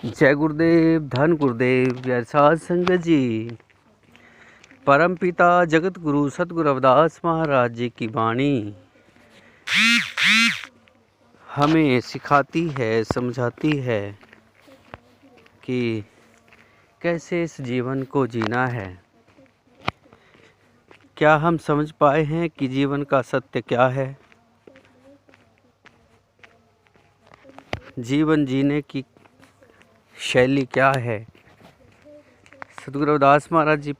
जय गुरुदेव, धन गुरुदेव, जय साध संगत जी। परम पिता जगत गुरु सतगुरु रविदास महाराज जी की वाणी हमें सिखाती है, समझाती है कि कैसे इस जीवन को जीना है। क्या हम समझ पाए हैं कि जीवन का सत्य क्या है? जीवन जीने की शैली क्या है? सतगुरु रविदास महाराज जी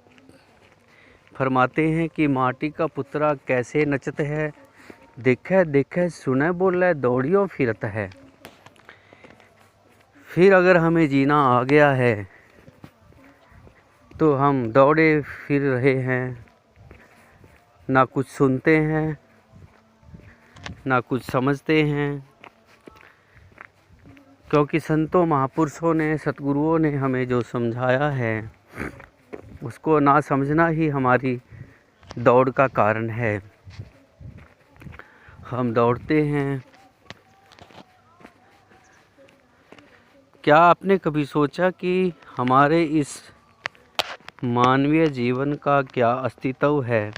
फरमाते हैं कि माटी का पुतरा कैसे नचत है, देखे देखे सुने बोले दौड़ियों फिरत है। फिर अगर हमें जीना आ गया है तो हम दौड़े फिर रहे हैं, ना कुछ सुनते हैं ना कुछ समझते हैं, क्योंकि संतों महापुरुषों ने, सतगुरुओं ने हमें जो समझाया है उसको ना समझना ही हमारी दौड़ का कारण है। हम दौड़ते हैं। क्या आपने कभी सोचा कि हमारे इस मानवीय जीवन का क्या अस्तित्व है?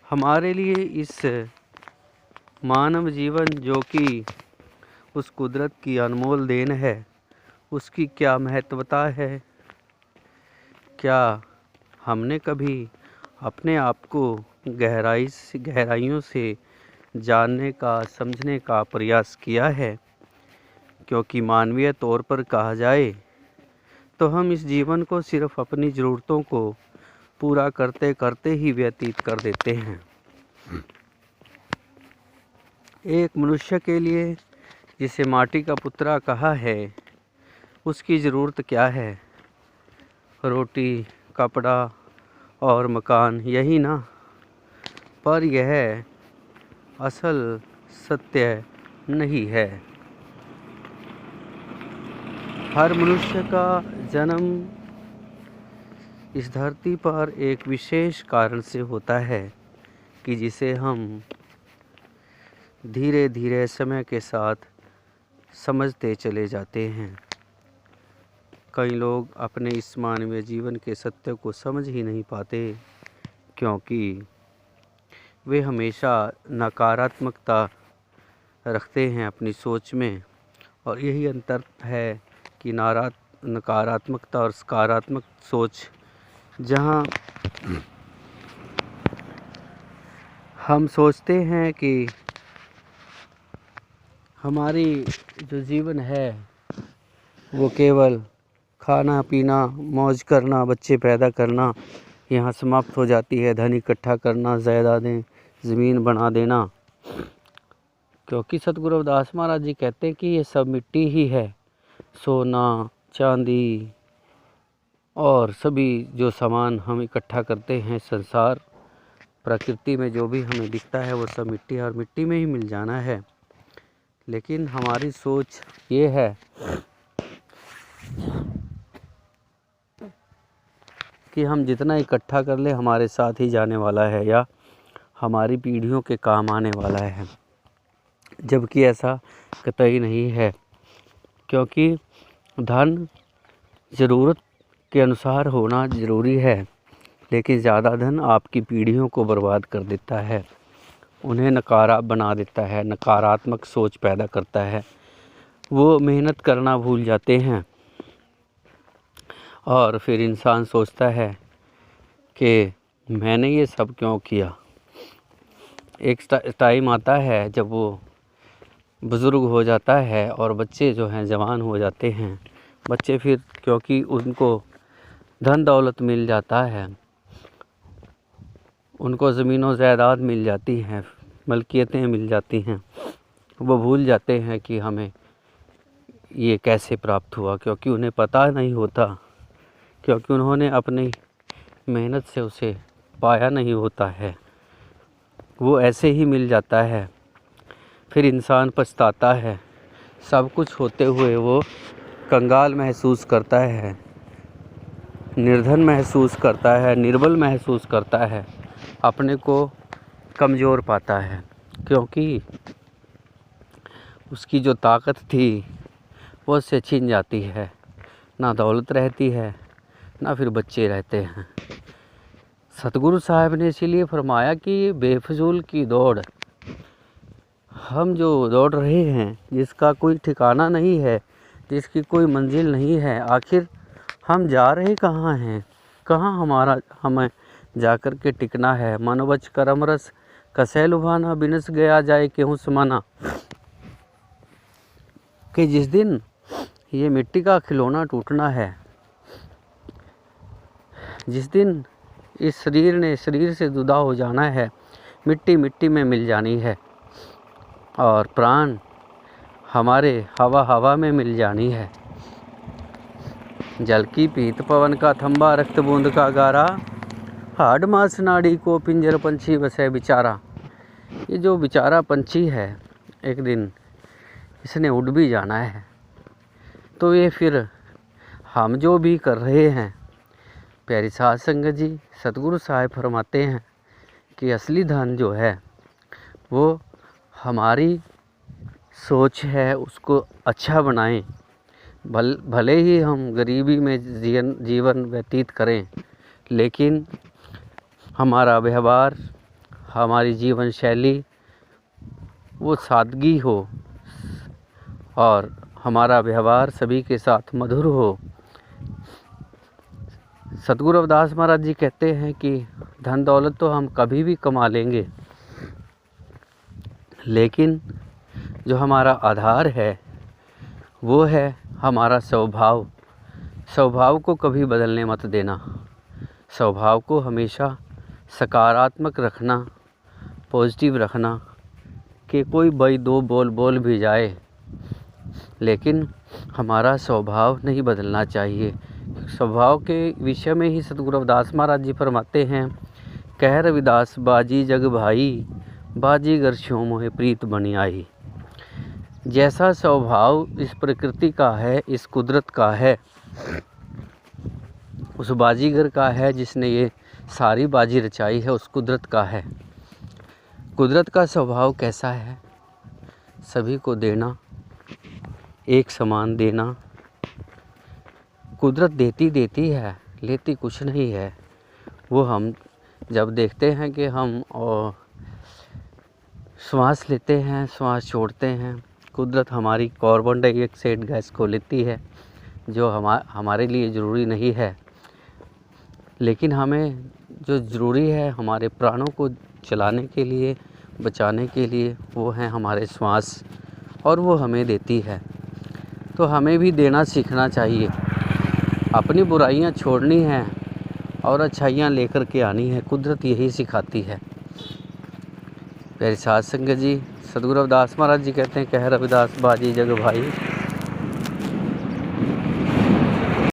हमारे लिए इस मानव जीवन जो कि उस कुदरत की अनमोल देन है, उसकी क्या महत्वता है? क्या हमने कभी अपने आप को गहराइयों से जानने का, समझने का प्रयास किया है? क्योंकि मानवीय तौर पर कहा जाए तो हम इस जीवन को सिर्फ अपनी ज़रूरतों को पूरा करते करते ही व्यतीत कर देते हैं। एक मनुष्य के लिए, जिसे माटी का पुतरा कहा है, उसकी ज़रूरत क्या है? रोटी, कपड़ा और मकान, यही ना? पर यह असल सत्य नहीं है। हर मनुष्य का जन्म इस धरती पर एक विशेष कारण से होता है कि जिसे हम धीरे धीरे समय के साथ समझते चले जाते हैं। कई लोग अपने इस मानवीय जीवन के सत्य को समझ ही नहीं पाते, क्योंकि वे हमेशा नकारात्मकता रखते हैं अपनी सोच में। और यही अंतर है कि नकारात्मकता और सकारात्मक सोच, जहाँ हम सोचते हैं कि हमारी जो जीवन है वो केवल खाना पीना, मौज करना, बच्चे पैदा करना यहाँ समाप्त हो जाती है, धन इकट्ठा करना, जायदादें, ज़मीन बना देना। क्योंकि सतगुरु रविदास महाराज जी कहते हैं कि ये सब मिट्टी ही है। सोना, चांदी और सभी जो सामान हम इकट्ठा करते हैं, संसार, प्रकृति में जो भी हमें दिखता है वो सब मिट्टी है और मिट्टी में ही मिल जाना है। लेकिन हमारी सोच ये है कि हम जितना इकट्ठा कर ले हमारे साथ ही जाने वाला है या हमारी पीढ़ियों के काम आने वाला है, जबकि ऐसा कतई नहीं है। क्योंकि धन ज़रूरत के अनुसार होना ज़रूरी है, लेकिन ज़्यादा धन आपकी पीढ़ियों को बर्बाद कर देता है, उन्हें नकारा बना देता है, नकारात्मक सोच पैदा करता है। वो मेहनत करना भूल जाते हैं और फिर इंसान सोचता है कि मैंने ये सब क्यों किया। एक टाइम आता है जब वो बुज़ुर्ग हो जाता है और बच्चे जो हैं जवान हो जाते हैं। बच्चे फिर, क्योंकि उनको धन दौलत मिल जाता है, उनको ज़मीनों जायदाद मिल जाती हैं, मलकियतें मिल जाती हैं, वो भूल जाते हैं कि हमें ये कैसे प्राप्त हुआ, क्योंकि उन्हें पता नहीं होता, क्योंकि उन्होंने अपनी मेहनत से उसे पाया नहीं होता है। वो ऐसे ही मिल जाता है। फिर इंसान पछताता है। सब कुछ होते हुए वो कंगाल महसूस करता है, निर्धन महसूस करता है, निर्बल महसूस करता है, अपने को कमज़ोर पाता है। क्योंकि उसकी जो ताकत थी वो उससे छीन जाती है। ना दौलत रहती है, ना फिर बच्चे रहते हैं। सतगुरु साहब ने इसीलिए फरमाया कि बेफजूल की दौड़, हम जो दौड़ रहे हैं जिसका कोई ठिकाना नहीं है, जिसकी कोई मंजिल नहीं है, आखिर हम जा रहे कहाँ हैं, कहाँ हमें जाकर के टिकना है। मनोवच करम रस कसै लुभाना, बिनस गया जाए केहूँ समाना। कि जिस दिन ये मिट्टी का खिलौना टूटना है, जिस दिन इस शरीर ने शरीर से जुदा हो जाना है, मिट्टी मिट्टी में मिल जानी है और प्राण हमारे हवा हवा में मिल जानी है। जल की पीत पवन का थंबा, रक्त बूंद का गारा, हाड़ मांस नाड़ी को पिंजर पंछी बसे बेचारा। ये जो बेचारा पंछी है, एक दिन इसने उड़ भी जाना है। तो ये फिर हम जो भी कर रहे हैं, प्यारी साध संगत जी, सतगुरु साहिब फरमाते हैं कि असली धन जो है वो हमारी सोच है, उसको अच्छा बनाएं। भले ही हम गरीबी में जीवन व्यतीत करें, लेकिन हमारा व्यवहार, हमारी जीवन शैली वो सादगी हो और हमारा व्यवहार सभी के साथ मधुर हो। सतगुरु रविदास महाराज जी कहते हैं कि धन दौलत तो हम कभी भी कमा लेंगे, लेकिन जो हमारा आधार है वो है हमारा स्वभाव। स्वभाव को कभी बदलने मत देना। स्वभाव को हमेशा सकारात्मक रखना, पॉजिटिव रखना। कि कोई भाई दो बोल भी जाए, लेकिन हमारा स्वभाव नहीं बदलना चाहिए। स्वभाव के विषय में ही सतगुरु रविदास महाराज जी फरमाते हैं, कह रविदास बाजी जग भाई, बाजीगर स्यों मोहे प्रीत बनी आई। जैसा स्वभाव इस प्रकृति का है, इस कुदरत का है, उस बाजीगर का है जिसने ये सारी बाजी रचाई है, उस कुदरत का है। कुदरत का स्वभाव कैसा है? सभी को देना, एक समान देना। कुदरत देती है, लेती कुछ नहीं है। वो हम जब देखते हैं कि हम श्वास लेते हैं, श्वास छोड़ते हैं, कुदरत हमारी कार्बन डाइऑक्साइड गैस को लेती है, जो हमारे लिए ज़रूरी नहीं है। लेकिन हमें जो ज़रूरी है हमारे प्राणों को चलाने के लिए, बचाने के लिए, वो है हमारे श्वास, और वो हमें देती है। तो हमें भी देना सीखना चाहिए। अपनी बुराइयां छोड़नी हैं और अच्छाइयां लेकर के आनी है। कुदरत यही सिखाती है। प्यारी साध संगत जी, सतगुरु रविदास महाराज जी कहते हैं, कह रविदास बाजी जग भाई,